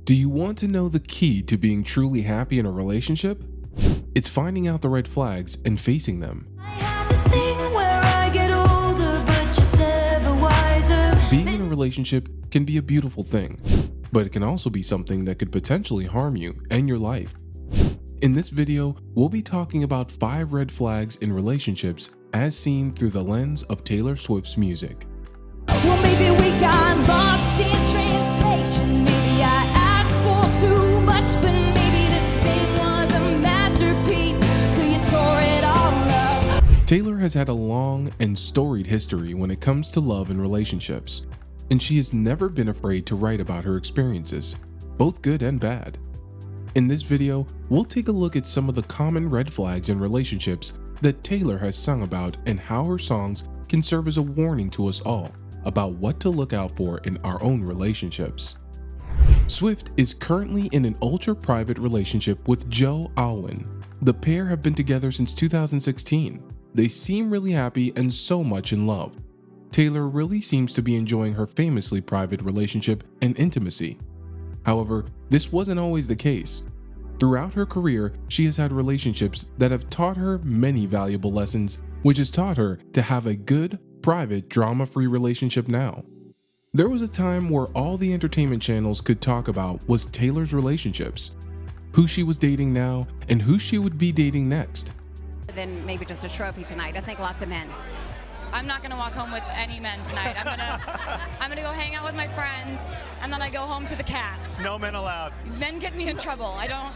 Do you want to know the key to being truly happy in a relationship? It's finding out the red flags and facing them. I have this thing where I get older, but just never wiser. Being in a relationship can be a beautiful thing, but it can also be something that could potentially harm you and your life. In this video, we'll be talking about 5 red flags in relationships as seen through the lens of Taylor Swift's music. Well, maybe we got lost in translation. Maybe I asked for too much, but maybe this thing was a masterpiece till you tore it all up. Taylor has had a long and storied history when it comes to love and relationships, and she has never been afraid to write about her experiences, both good and bad. In this video, we'll take a look at some of the common red flags in relationships that Taylor has sung about and how her songs can serve as a warning to us all about what to look out for in our own relationships. Swift is currently in an ultra-private relationship with alwyn. The pair have been together since 2016. They seem really happy and so much in love. Taylor really seems to be enjoying her famously private relationship and intimacy. However, this wasn't always the case. Throughout her career, she has had relationships that have taught her many valuable lessons, which has taught her to have a good, private, drama-free relationship now. There was a time where all the entertainment channels could talk about was Taylor's relationships, who she was dating now, and who she would be dating next. Then maybe just a trophy tonight. I think lots of men. I'm not gonna walk home with any men tonight. I'm gonna go hang out with my friends, and then I go home to the cats. No men allowed. Men get me in trouble. I don't.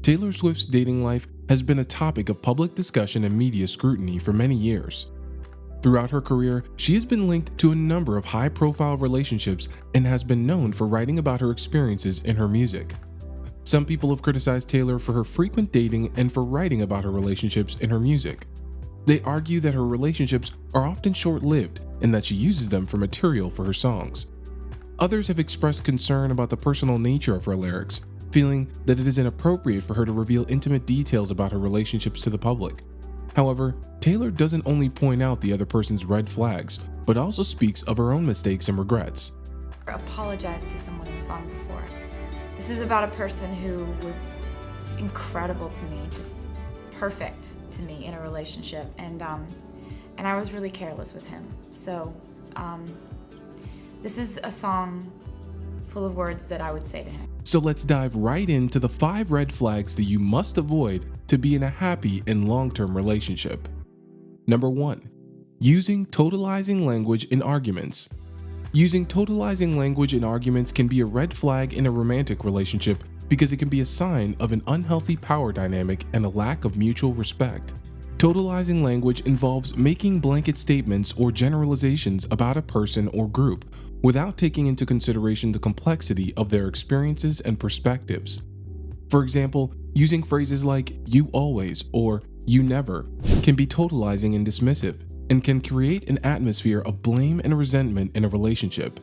Taylor Swift's dating life has been a topic of public discussion and media scrutiny for many years. Throughout her career, she has been linked to a number of high-profile relationships and has been known for writing about her experiences in her music. Some people have criticized Taylor for her frequent dating and for writing about her relationships in her music. They argue that her relationships are often short-lived and that she uses them for material for her songs. Others have expressed concern about the personal nature of her lyrics, feeling that it is inappropriate for her to reveal intimate details about her relationships to the public. However, Taylor doesn't only point out the other person's red flags, but also speaks of her own mistakes and regrets. Apologize to someone who was on before. This is about a person who was incredible to me, just perfect to me in a relationship, and I was really careless with him. So this is a song full of words that I would say to him. So let's dive right into the 5 red flags that you must avoid to be in a happy and long-term relationship. Number 1. Using totalizing language in arguments. Using totalizing language in arguments can be a red flag in a romantic relationship because it can be a sign of an unhealthy power dynamic and a lack of mutual respect. Totalizing language involves making blanket statements or generalizations about a person or group without taking into consideration the complexity of their experiences and perspectives. For example, using phrases like "you always" or "you never" can be totalizing and dismissive, and can create an atmosphere of blame and resentment in a relationship.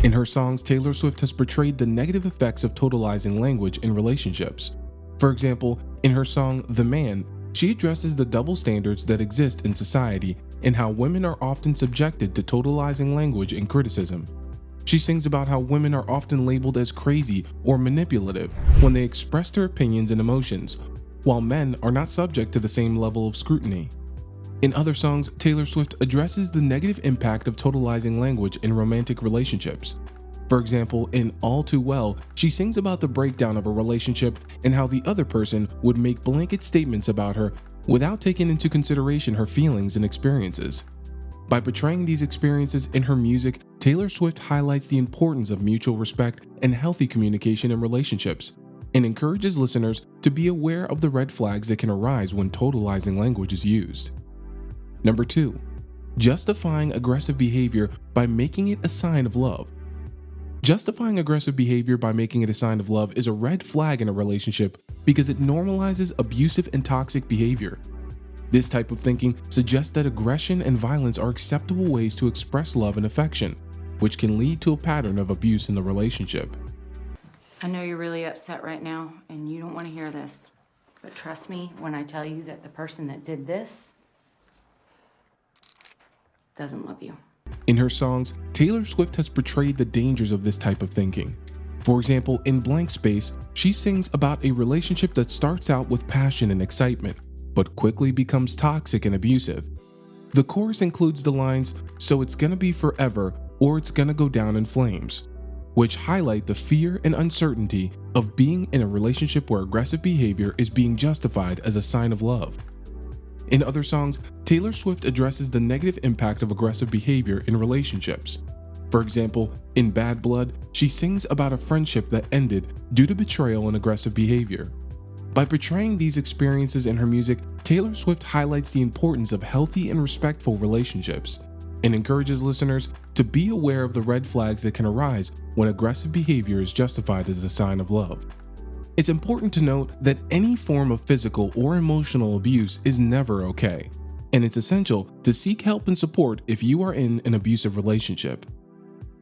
In her songs, Taylor Swift has portrayed the negative effects of totalizing language in relationships. For example, in her song "The Man," she addresses the double standards that exist in society and how women are often subjected to totalizing language and criticism. She sings about how women are often labeled as crazy or manipulative when they express their opinions and emotions, while men are not subject to the same level of scrutiny. In other songs, Taylor Swift addresses the negative impact of totalizing language in romantic relationships. For example, in All Too Well, she sings about the breakdown of a relationship and how the other person would make blanket statements about her without taking into consideration her feelings and experiences. By portraying these experiences in her music, Taylor Swift highlights the importance of mutual respect and healthy communication in relationships, and encourages listeners to be aware of the red flags that can arise when totalizing language is used. Number 2. Justifying aggressive behavior by making it a sign of love. Justifying aggressive behavior by making it a sign of love is a red flag in a relationship because it normalizes abusive and toxic behavior. This type of thinking suggests that aggression and violence are acceptable ways to express love and affection, which can lead to a pattern of abuse in the relationship. I know you're really upset right now and you don't want to hear this, but trust me when I tell you that the person that did this doesn't love you. In her songs, Taylor Swift has portrayed the dangers of this type of thinking. For example, in Blank Space, she sings about a relationship that starts out with passion and excitement, but quickly becomes toxic and abusive. The chorus includes the lines, "So it's gonna be forever, or it's gonna go down in flames," which highlight the fear and uncertainty of being in a relationship where aggressive behavior is being justified as a sign of love. In other songs, Taylor Swift addresses the negative impact of aggressive behavior in relationships. For example, in Bad Blood, she sings about a friendship that ended due to betrayal and aggressive behavior. By portraying these experiences in her music, Taylor Swift highlights the importance of healthy and respectful relationships and encourages listeners to be aware of the red flags that can arise when aggressive behavior is justified as a sign of love. It's important to note that any form of physical or emotional abuse is never okay, and it's essential to seek help and support if you are in an abusive relationship.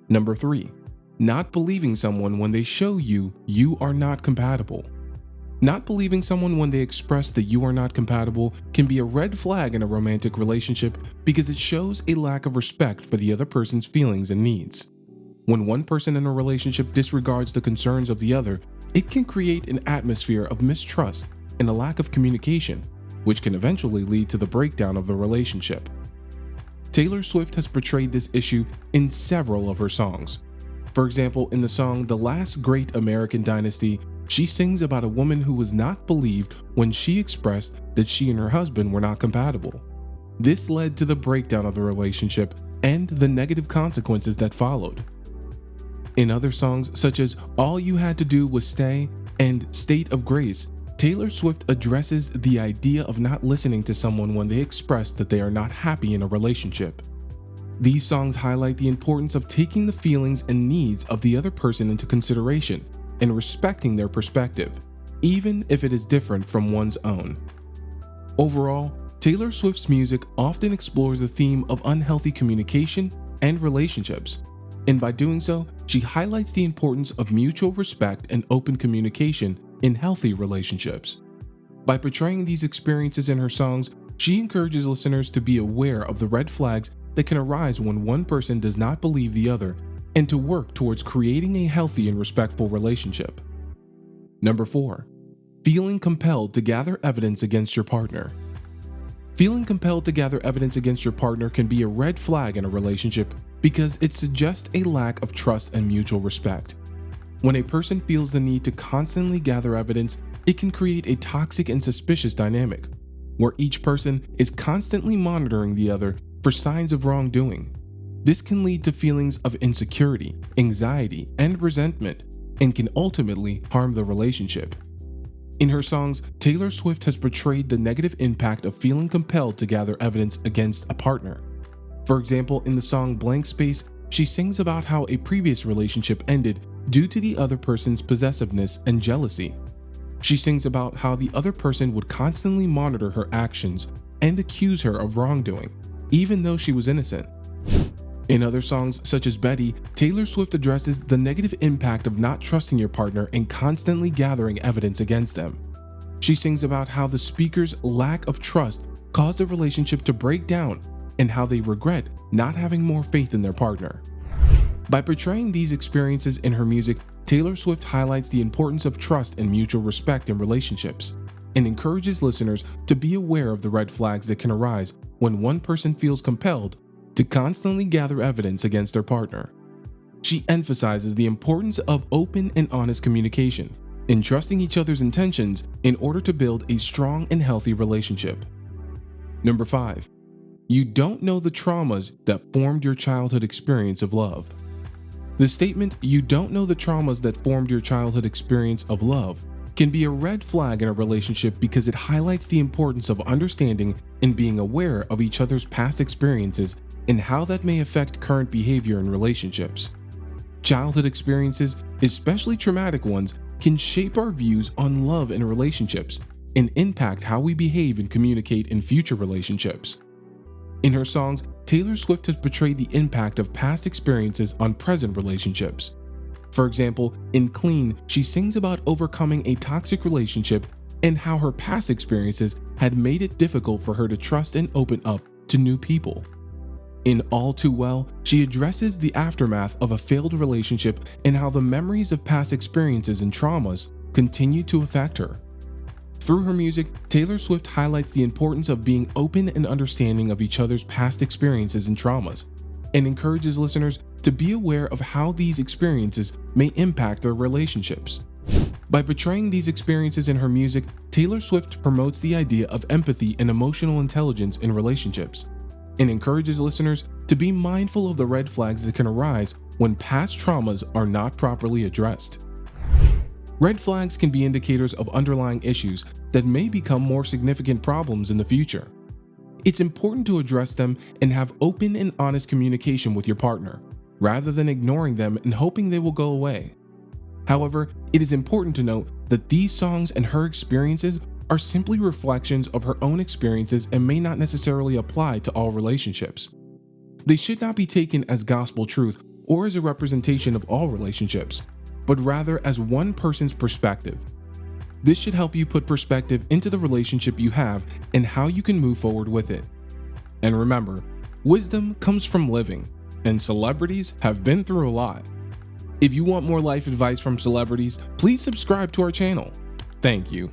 Number 3, not believing someone when they show you are not compatible. Not believing someone when they express that you are not compatible can be a red flag in a romantic relationship because it shows a lack of respect for the other person's feelings and needs. When one person in a relationship disregards the concerns of the other, it can create an atmosphere of mistrust and a lack of communication, which can eventually lead to the breakdown of the relationship. Taylor Swift has portrayed this issue in several of her songs. For example, in the song "The Last Great American Dynasty," she sings about a woman who was not believed when she expressed that she and her husband were not compatible. This led to the breakdown of the relationship and the negative consequences that followed. In other songs such as "All You Had to Do Was Stay" and "State of Grace," Taylor Swift addresses the idea of not listening to someone when they express that they are not happy in a relationship. These songs highlight the importance of taking the feelings and needs of the other person into consideration and respecting their perspective, even if it is different from one's own. Overall, Taylor Swift's music often explores the theme of unhealthy communication and relationships, and by doing so, she highlights the importance of mutual respect and open communication in healthy relationships. By portraying these experiences in her songs, she encourages listeners to be aware of the red flags that can arise when one person does not believe the other and to work towards creating a healthy and respectful relationship. Number 4, feeling compelled to gather evidence against your partner. Feeling compelled to gather evidence against your partner can be a red flag in a relationship because it suggests a lack of trust and mutual respect. When a person feels the need to constantly gather evidence, it can create a toxic and suspicious dynamic, where each person is constantly monitoring the other for signs of wrongdoing. This can lead to feelings of insecurity, anxiety, and resentment, and can ultimately harm the relationship. In her songs, Taylor Swift has portrayed the negative impact of feeling compelled to gather evidence against a partner. For example, in the song "Blank Space," she sings about how a previous relationship ended due to the other person's possessiveness and jealousy. She sings about how the other person would constantly monitor her actions and accuse her of wrongdoing, even though she was innocent. In other songs, such as "Betty," Taylor Swift addresses the negative impact of not trusting your partner and constantly gathering evidence against them. She sings about how the speaker's lack of trust caused the relationship to break down and how they regret not having more faith in their partner. By portraying these experiences in her music, Taylor Swift highlights the importance of trust and mutual respect in relationships and encourages listeners to be aware of the red flags that can arise when one person feels compelled to constantly gather evidence against their partner. She emphasizes the importance of open and honest communication and trusting each other's intentions in order to build a strong and healthy relationship. Number 5, you don't know the traumas that formed your childhood experience of love. The statement, "You don't know the traumas that formed your childhood experience of love," can be a red flag in a relationship because it highlights the importance of understanding and being aware of each other's past experiences and how that may affect current behavior in relationships. Childhood experiences, especially traumatic ones, can shape our views on love and relationships and impact how we behave and communicate in future relationships. In her songs, Taylor Swift has portrayed the impact of past experiences on present relationships. For example, in "Clean," she sings about overcoming a toxic relationship and how her past experiences had made it difficult for her to trust and open up to new people. In All Too Well, she addresses the aftermath of a failed relationship and how the memories of past experiences and traumas continue to affect her. Through her music, Taylor Swift highlights the importance of being open and understanding of each other's past experiences and traumas, and encourages listeners to be aware of how these experiences may impact their relationships. By portraying these experiences in her music, Taylor Swift promotes the idea of empathy and emotional intelligence in relationships, and encourages listeners to be mindful of the red flags that can arise when past traumas are not properly addressed. Red flags can be indicators of underlying issues that may become more significant problems in the future. It's important to address them and have open and honest communication with your partner, rather than ignoring them and hoping they will go away. However, it is important to note that these songs and her experiences are simply reflections of her own experiences and may not necessarily apply to all relationships. They should not be taken as gospel truth or as a representation of all relationships, but rather as one person's perspective. This should help you put perspective into the relationship you have and how you can move forward with it. And remember, wisdom comes from living, and celebrities have been through a lot. If you want more life advice from celebrities, please subscribe to our channel. Thank you.